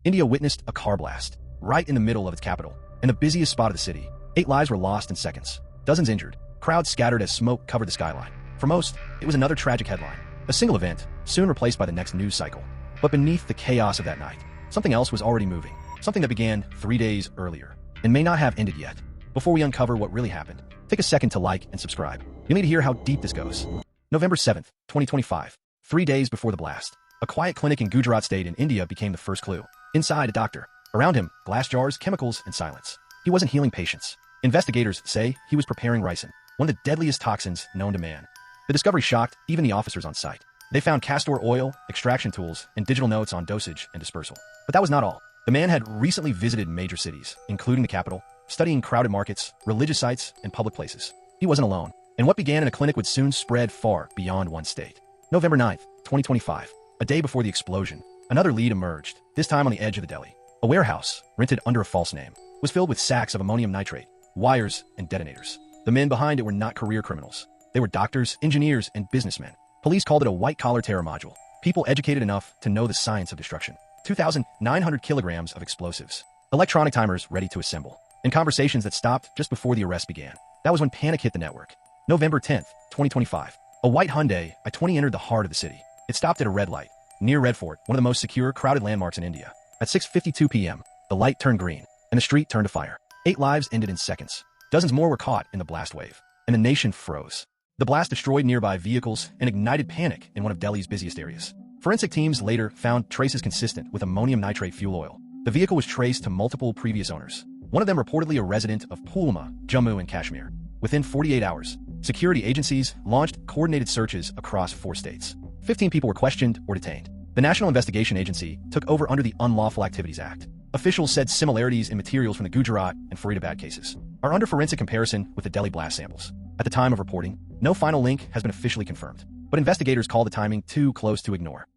India witnessed a car blast right in the middle of its capital, in the busiest spot of the city. 8 lives were lost in seconds, dozens injured, crowds scattered as smoke covered the skyline. For most, it was another tragic headline, a single event, soon replaced by the next news cycle. But beneath the chaos of that night, something else was already moving, something that began 3 days earlier, and may not have ended yet. Before we uncover what really happened, take a second to like and subscribe. You'll need to hear how deep this goes. November 7th, 2025, 3 days before the blast. A quiet clinic in Gujarat state in India became the first clue. Inside, a doctor. Around him, glass jars, chemicals, and silence. He wasn't healing patients. Investigators say he was preparing ricin, one of the deadliest toxins known to man. The discovery shocked even the officers on site. They found castor oil, extraction tools, and digital notes on dosage and dispersal. But that was not all. The man had recently visited major cities, including the capital, studying crowded markets, religious sites, and public places. He wasn't alone, and what began in a clinic would soon spread far beyond one state. November 9th, 2025, a day before the explosion, another lead emerged, this time on the edge of the Delhi. A warehouse, rented under a false name, was filled with sacks of ammonium nitrate, wires, and detonators. The men behind it were not career criminals. They were doctors, engineers, and businessmen. Police called it a white-collar terror module, people educated enough to know the science of destruction. 2,900 kilograms of explosives, electronic timers ready to assemble, and conversations that stopped just before the arrest began. That was when panic hit the network. November 10th, 2025. A white Hyundai i20 entered the heart of the city. It stopped at a red light, near Red Fort, one of the most secure, crowded landmarks in India. At 6:52 p.m., the light turned green, and the street turned to fire. 8 lives ended in seconds. Dozens more were caught in the blast wave, and the nation froze. The blast destroyed nearby vehicles and ignited panic in one of Delhi's busiest areas. Forensic teams later found traces consistent with ammonium nitrate fuel oil. The vehicle was traced to multiple previous owners, one of them reportedly a resident of Pulwama, Jammu and Kashmir. Within 48 hours, security agencies launched coordinated searches across 4 states. 15 people were questioned or detained. The National Investigation Agency took over under the Unlawful Activities Act. Officials said similarities in materials from the Gujarat and Faridabad cases are under forensic comparison with the Delhi blast samples. At the time of reporting, no final link has been officially confirmed, but investigators call the timing too close to ignore.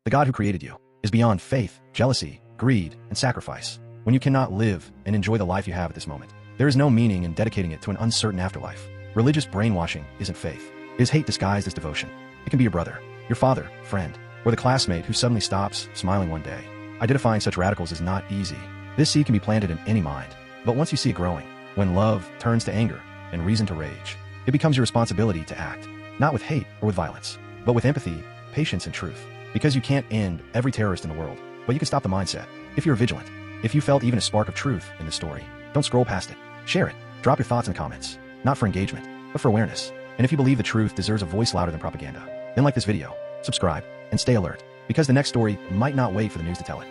The God who created you is beyond faith, jealousy, greed, and sacrifice. When you cannot live and enjoy the life you have at this moment, there is no meaning in dedicating it to an uncertain afterlife. Religious brainwashing isn't faith. It is hate disguised as devotion. It can be your brother, your father, friend, or the classmate who suddenly stops smiling one day. Identifying such radicals is not easy. This seed can be planted in any mind, but once you see it growing, when love turns to anger and reason to rage, it becomes your responsibility to act, not with hate or with violence, but with empathy, patience, and truth. Because you can't end every terrorist in the world, but you can stop the mindset, if you're vigilant. If you felt even a spark of truth in this story, don't scroll past it. Share it. Drop your thoughts in the comments, not for engagement, but for awareness. And if you believe the truth deserves a voice louder than propaganda, then like this video, subscribe, and stay alert, because the next story might not wait for the news to tell it.